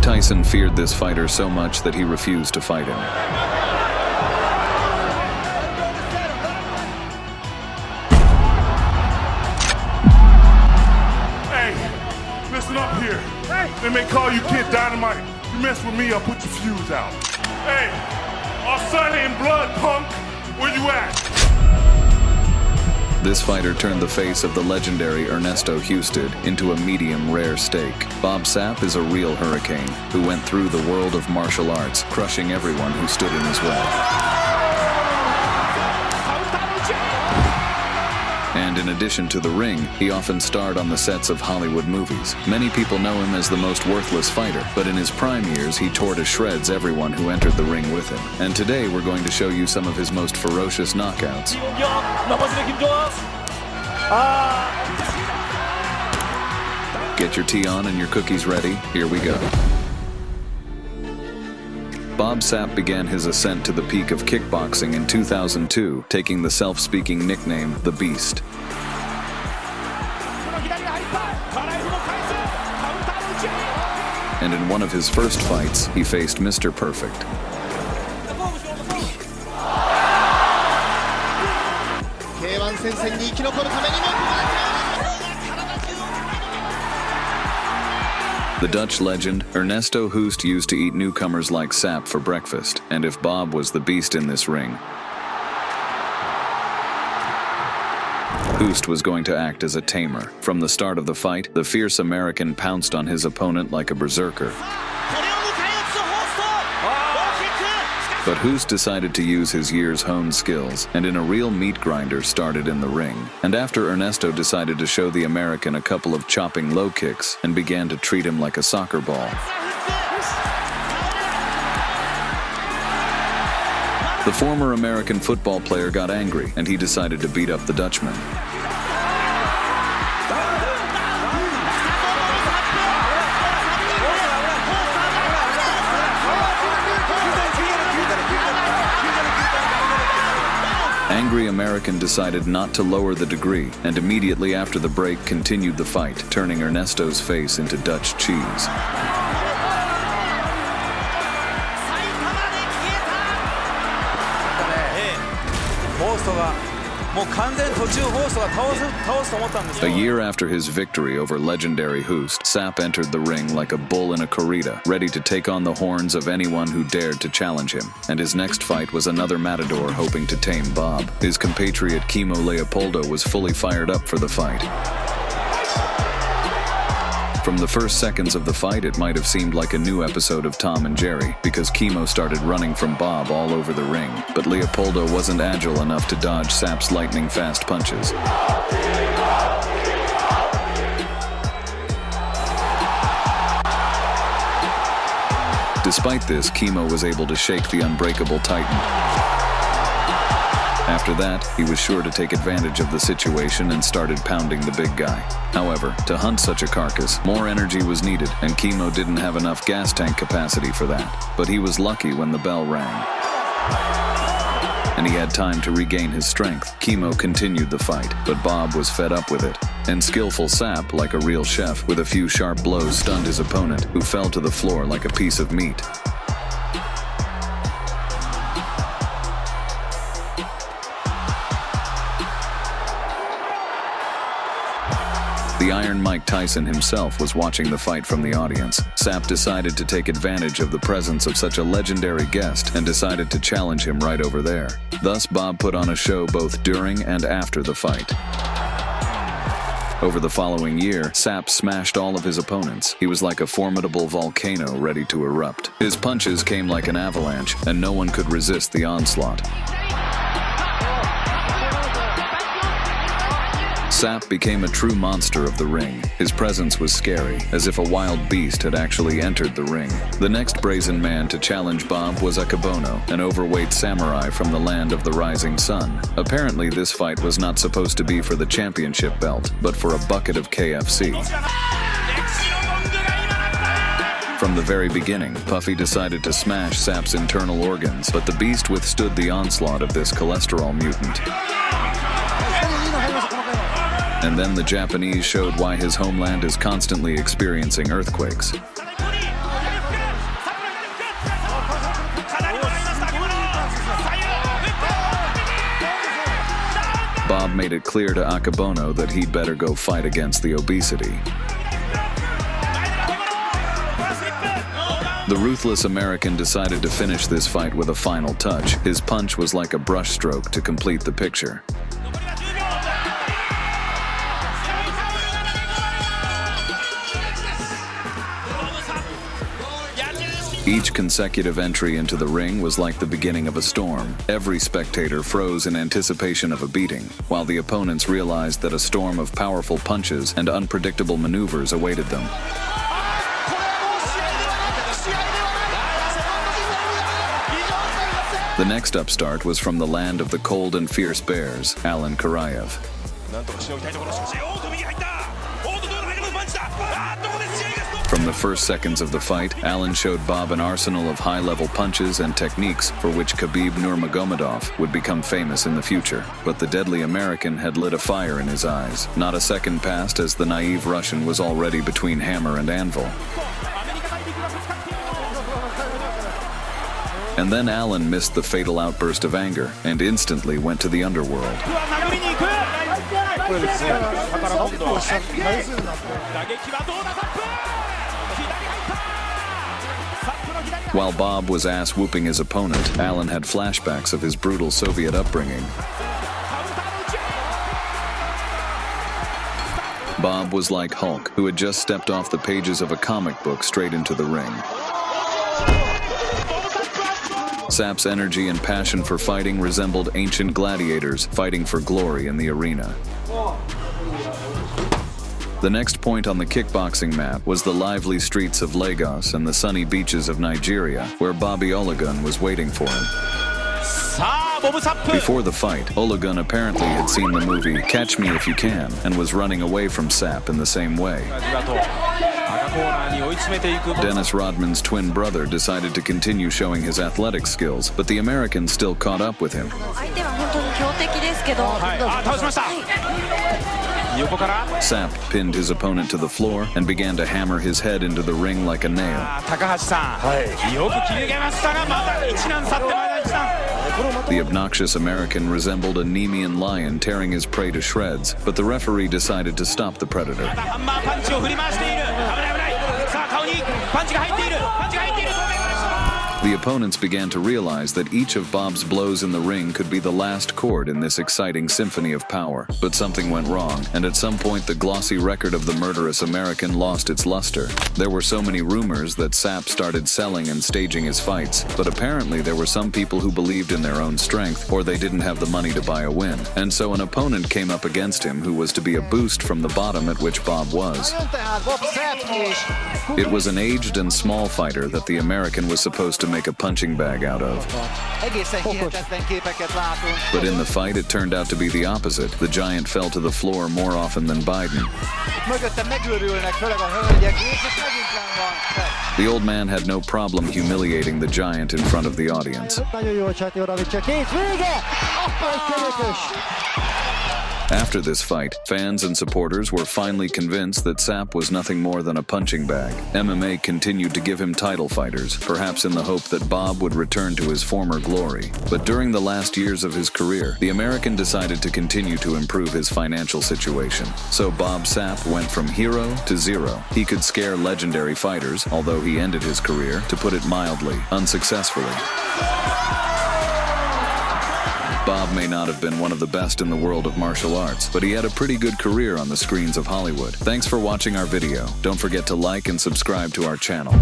Tyson feared this fighter so much that he refused to fight him. Hey, listen up here. They may call you Kid Dynamite. You mess with me, I'll put your fuse out. Hey, all Sonny and blood, punk. Where you at? This fighter turned the face of the legendary Ernesto Husted into a medium rare steak. Bob Sapp is a real hurricane who went through the world of martial arts, crushing everyone who stood in his way. And in addition to the ring, he often starred on the sets of Hollywood movies. Many people know him as the most worthless fighter, but in his prime years, he tore to shreds everyone who entered the ring with him. And today, we're going to show you some of his most ferocious knockouts. Get your tea on and your cookies ready. Here we go. Bob Sapp began his ascent to the peak of kickboxing in 2002, taking the self-speaking nickname, The Beast. And in one of his first fights, he faced Mr. Perfect. The Dutch legend, Ernesto Hust used to eat newcomers like Sapp for breakfast, and if Bob was the beast in this ring, Hust was going to act as a tamer. From the start of the fight, the fierce American pounced on his opponent like a berserker. But Hust decided to use his years-honed skills, and in a real meat grinder started in the ring. And after Ernesto decided to show the American a couple of chopping low kicks and began to treat him like a soccer ball. The former American football player got angry, and he decided to beat up the Dutchman. Angry American decided not to lower the degree, and immediately after the break continued the fight, turning Ernesto's face into Dutch cheese. A year after his victory over legendary Hust, Sapp entered the ring like a bull in a corrida, ready to take on the horns of anyone who dared to challenge him. And his next fight was another matador hoping to tame Bob. His compatriot Kimo Leopoldo was fully fired up for the fight. From the first seconds of the fight, it might have seemed like a new episode of Tom and Jerry, because Kimo started running from Bob all over the ring, but Leopoldo wasn't agile enough to dodge Sapp's lightning-fast punches. Despite this, Kimo was able to shake the unbreakable Titan. After that, he was sure to take advantage of the situation and started pounding the big guy. However, to hunt such a carcass, more energy was needed, and Kimo didn't have enough gas tank capacity for that. But he was lucky when the bell rang, and he had time to regain his strength. Kimo continued the fight, but Bob was fed up with it. And skillful Sapp, like a real chef, with a few sharp blows stunned his opponent, who fell to the floor like a piece of meat. The Iron Mike Tyson himself was watching the fight from the audience. Sapp decided to take advantage of the presence of such a legendary guest and decided to challenge him right over there. Thus, Bob put on a show both during and after the fight. Over the following year, Sapp smashed all of his opponents. He was like a formidable volcano ready to erupt. His punches came like an avalanche, and no one could resist the onslaught. Sapp became a true monster of the ring. His presence was scary, as if a wild beast had actually entered the ring. The next brazen man to challenge Bob was Akebono, an overweight samurai from the land of the rising sun. Apparently, this fight was not supposed to be for the championship belt, but for a bucket of KFC. From the very beginning, Puffy decided to smash Sapp's internal organs, but the beast withstood the onslaught of this cholesterol mutant. And then the Japanese showed why his homeland is constantly experiencing earthquakes. Bob made it clear to Akabono that he'd better go fight against the obesity. The ruthless American decided to finish this fight with a final touch. His punch was like a brushstroke to complete the picture. Each consecutive entry into the ring was like the beginning of a storm. Every spectator froze in anticipation of a beating, while the opponents realized that a storm of powerful punches and unpredictable maneuvers awaited them. The next upstart was from the land of the cold and fierce bears, Alan Karayev. From the first seconds of the fight, Alan showed Bob an arsenal of high-level punches and techniques for which Khabib Nurmagomedov would become famous in the future. But the deadly American had lit a fire in his eyes. Not a second passed as the naive Russian was already between hammer and anvil. And then Alan missed the fatal outburst of anger and instantly went to the underworld. While Bob was ass-whooping his opponent, Alan had flashbacks of his brutal Soviet upbringing. Bob was like Hulk, who had just stepped off the pages of a comic book straight into the ring. Sapp's energy and passion for fighting resembled ancient gladiators fighting for glory in the arena. The next point on the kickboxing map was the lively streets of Lagos and the sunny beaches of Nigeria, where Bobby Ologun was waiting for him. Before the fight, Ologun apparently had seen the movie Catch Me If You Can and was running away from Sapp in the same way. Dennis Rodman's twin brother decided to continue showing his athletic skills, but the American still caught up with him. Sapp pinned his opponent to the floor and began to hammer his head into the ring like a nail. The obnoxious American resembled a Nemean lion tearing his prey to shreds, but the referee decided to stop the predator. The opponents began to realize that each of Bob's blows in the ring could be the last chord in this exciting symphony of power. But something went wrong, and at some point the glossy record of the murderous American lost its luster. There were so many rumors that Sapp started selling and staging his fights, but apparently there were some people who believed in their own strength, or they didn't have the money to buy a win. And so an opponent came up against him who was to be a boost from the bottom at which Bob was. It was an aged and small fighter that the American was supposed to make a punching bag out of. But in the fight, it turned out to be the opposite. The giant fell to the floor more often than Biden. The old man had no problem humiliating the giant in front of the audience. After this fight, fans and supporters were finally convinced that Sapp was nothing more than a punching bag. MMA continued to give him title fighters, perhaps in the hope that Bob would return to his former glory. But during the last years of his career, the American decided to continue to improve his financial situation. So Bob Sapp went from hero to zero. He could scare legendary fighters, although he ended his career, to put it mildly, unsuccessfully. Bob may not have been one of the best in the world of martial arts, but he had a pretty good career on the screens of Hollywood. Thanks for watching our video. Don't forget to like and subscribe to our channel.